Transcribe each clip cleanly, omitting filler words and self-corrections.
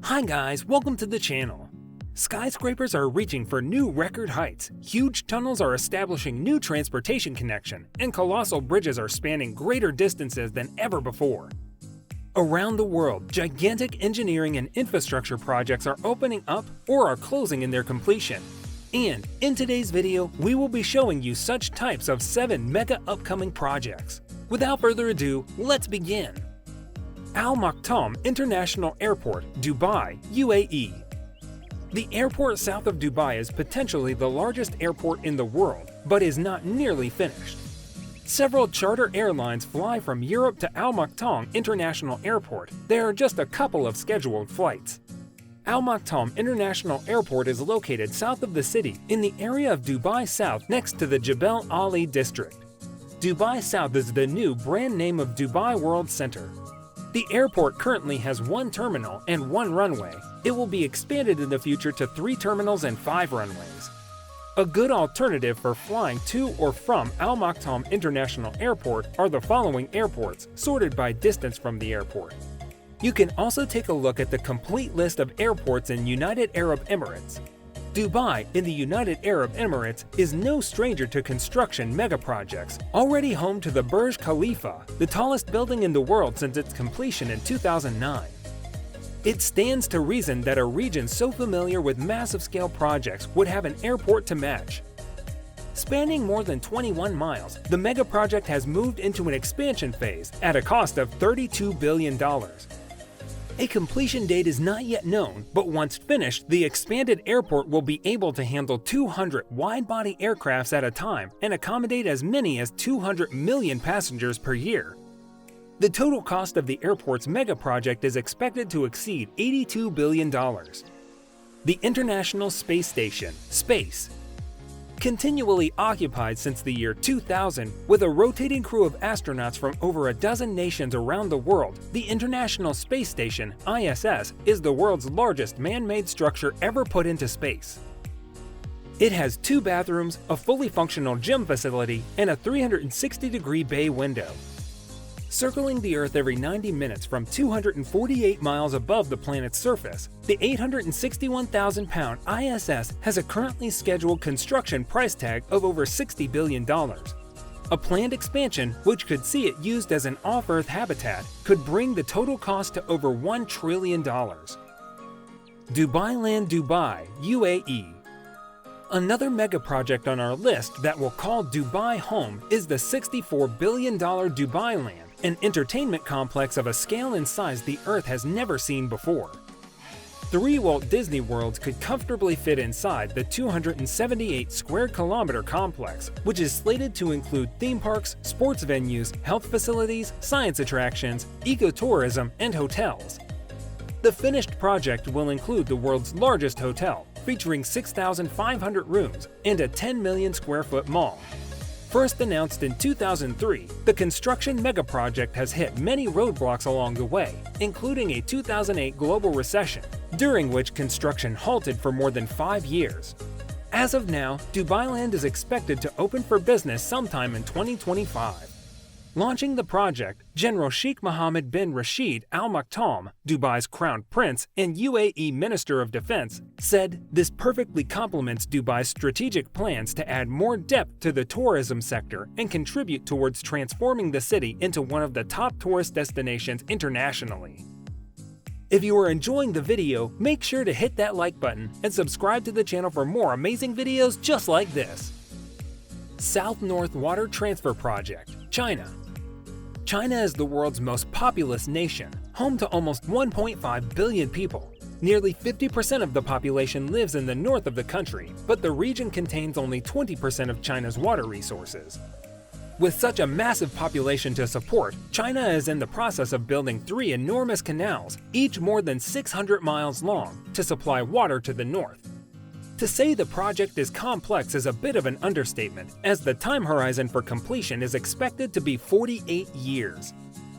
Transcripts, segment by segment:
Hi guys, welcome to the channel. Skyscrapers are reaching for new record heights, huge tunnels are establishing new transportation connection, and colossal bridges are spanning greater distances than ever before. Around the world, gigantic engineering and infrastructure projects are opening up or are closing in their completion. And in today's video, we will be showing you such types of 7 mega upcoming projects. Without further ado, let's begin. Al Maktoum International Airport, Dubai, UAE. The airport south of Dubai is potentially the largest airport in the world, but is not nearly finished. Several charter airlines fly from Europe to Al Maktoum International Airport. There are just a couple of scheduled flights. Al Maktoum International Airport is located south of the city in the area of Dubai South next to the Jubail Ali district. Dubai South is the new brand name of Dubai World Center. The airport currently has 1 terminal and 1 runway. It will be expanded in the future to 3 terminals and 5 runways. A good alternative for flying to or from Al Maktoum International Airport are the following airports, sorted by distance from the airport. You can also take a look at the complete list of airports in United Arab Emirates. Dubai in the United Arab Emirates is no stranger to construction megaprojects, already home to the Burj Khalifa, the tallest building in the world since its completion in 2009. It stands to reason that a region so familiar with massive-scale projects would have an airport to match. Spanning more than 21 miles, the megaproject has moved into an expansion phase at a cost of $32 billion. A completion date is not yet known, but once finished, the expanded airport will be able to handle 200 wide-body aircrafts at a time and accommodate as many as 200 million passengers per year. The total cost of the airport's megaproject is expected to exceed $82 billion. The International Space Station, SPACE. Continually occupied since the year 2000, with a rotating crew of astronauts from over a dozen nations around the world, the International Space Station, ISS, is the world's largest man-made structure ever put into space. It has 2 bathrooms, a fully functional gym facility, and a 360-degree bay window. Circling the Earth every 90 minutes from 248 miles above the planet's surface, the 861,000-pound ISS has a currently scheduled construction price tag of over $60 billion. A planned expansion, which could see it used as an off-Earth habitat, could bring the total cost to over $1 trillion. DubaiLand Dubai, UAE. Another megaproject on our list that will call Dubai home is the $64 billion DubaiLand, an entertainment complex of a scale and size the Earth has never seen before. 3 Walt Disney Worlds could comfortably fit inside the 278 square kilometer complex, which is slated to include theme parks, sports venues, health facilities, science attractions, ecotourism, and hotels. The finished project will include the world's largest hotel, featuring 6,500 rooms and a 10 million square foot mall. First announced in 2003, the construction megaproject has hit many roadblocks along the way, including a 2008 global recession, during which construction halted for more than 5 years. As of now, DubaiLand is expected to open for business sometime in 2025. Launching the project, General Sheikh Mohammed bin Rashid Al Maktoum, Dubai's crown prince and UAE Minister of Defense, said this perfectly complements Dubai's strategic plans to add more depth to the tourism sector and contribute towards transforming the city into one of the top tourist destinations internationally. If you are enjoying the video, make sure to hit that like button and subscribe to the channel for more amazing videos just like this. South-North Water Transfer Project, China. China is the world's most populous nation, home to almost 1.5 billion people. Nearly 50% of the population lives in the north of the country, but the region contains only 20% of China's water resources. With such a massive population to support, China is in the process of building 3 enormous canals, each more than 600 miles long, to supply water to the north. To say the project is complex is a bit of an understatement, as the time horizon for completion is expected to be 48 years.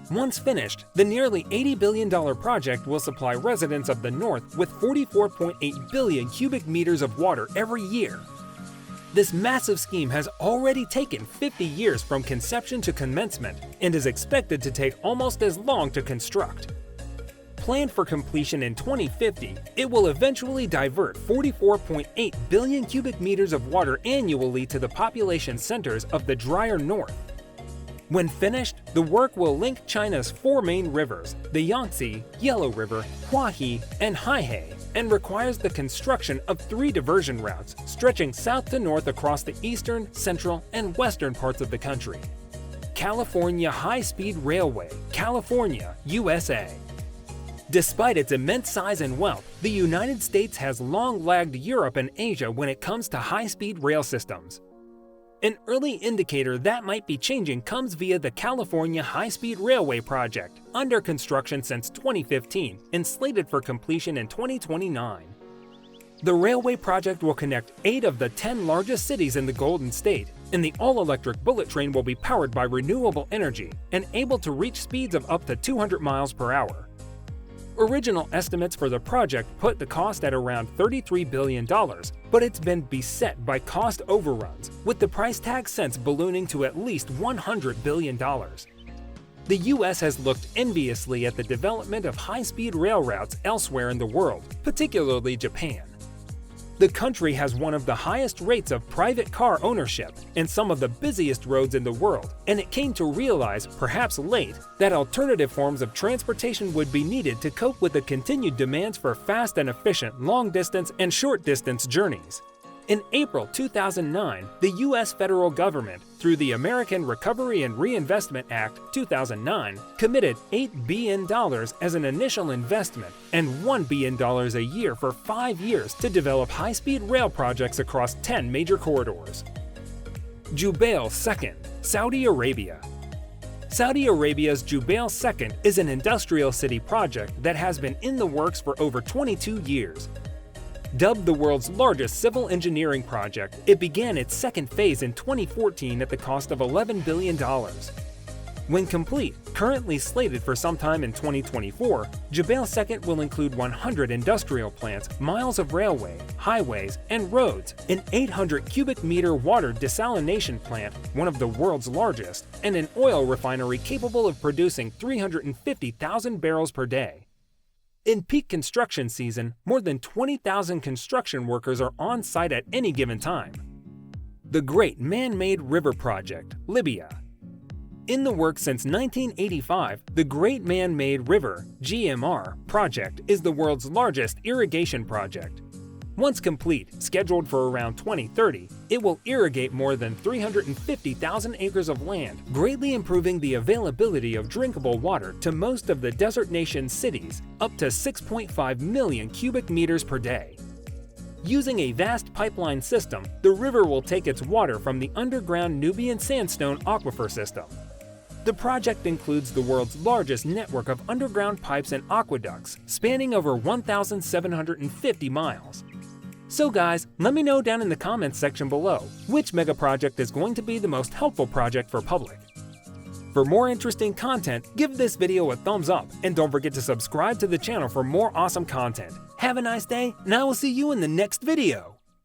Once finished, the nearly $80 billion project will supply residents of the north with 44.8 billion cubic meters of water every year. This massive scheme has already taken 50 years from conception to commencement and is expected to take almost as long to construct. Planned for completion in 2050, it will eventually divert 44.8 billion cubic meters of water annually to the population centers of the drier north. When finished, the work will link China's 4 main rivers, the Yangtze, Yellow River, Huahe, and Haihai, and requires the construction of 3 diversion routes stretching south to north across the eastern, central, and western parts of the country. California High-Speed Railway, California, USA. Despite its immense size and wealth, the United States has long lagged Europe and Asia when it comes to high-speed rail systems. An early indicator that might be changing comes via the California High-Speed Railway project, under construction since 2015 and slated for completion in 2029. The railway project will connect 8 of the 10 largest cities in the Golden State, and the all-electric bullet train will be powered by renewable energy and able to reach speeds of up to 200 miles per hour. Original estimates for the project put the cost at around $33 billion, but it's been beset by cost overruns, with the price tag since ballooning to at least $100 billion. The US has looked enviously at the development of high-speed rail routes elsewhere in the world, particularly Japan. The country has one of the highest rates of private car ownership and some of the busiest roads in the world, and it came to realize, perhaps late, that alternative forms of transportation would be needed to cope with the continued demands for fast and efficient long-distance and short-distance journeys. In April 2009, the U.S. federal government, through the American Recovery and Reinvestment Act 2009, committed $8 billion as an initial investment and $1 billion a year for 5 years to develop high-speed rail projects across 10 major corridors. Jubail II, Saudi Arabia. Saudi Arabia's Jubail II is an industrial city project that has been in the works for over 22 years. Dubbed the world's largest civil engineering project, it began its second phase in 2014 at the cost of $11 billion. When complete, currently slated for sometime in 2024, Jubail II will include 100 industrial plants, miles of railway, highways, and roads, an 800 cubic meter water desalination plant, one of the world's largest, and an oil refinery capable of producing 350,000 barrels per day. In peak construction season, more than 20,000 construction workers are on site at any given time. The Great Man-Made River Project, Libya. In the works since 1985, the Great Man-Made River (GMR) project is the world's largest irrigation project. Once complete, scheduled for around 2030, it will irrigate more than 350,000 acres of land, greatly improving the availability of drinkable water to most of the desert nation's cities, up to 6.5 million cubic meters per day. Using a vast pipeline system, the river will take its water from the underground Nubian sandstone aquifer system. The project includes the world's largest network of underground pipes and aqueducts, spanning over 1,750 miles. So guys, let me know down in the comments section below, which mega project is going to be the most helpful project for public. For more interesting content, give this video a thumbs up, and don't forget to subscribe to the channel for more awesome content. Have a nice day, and I will see you in the next video!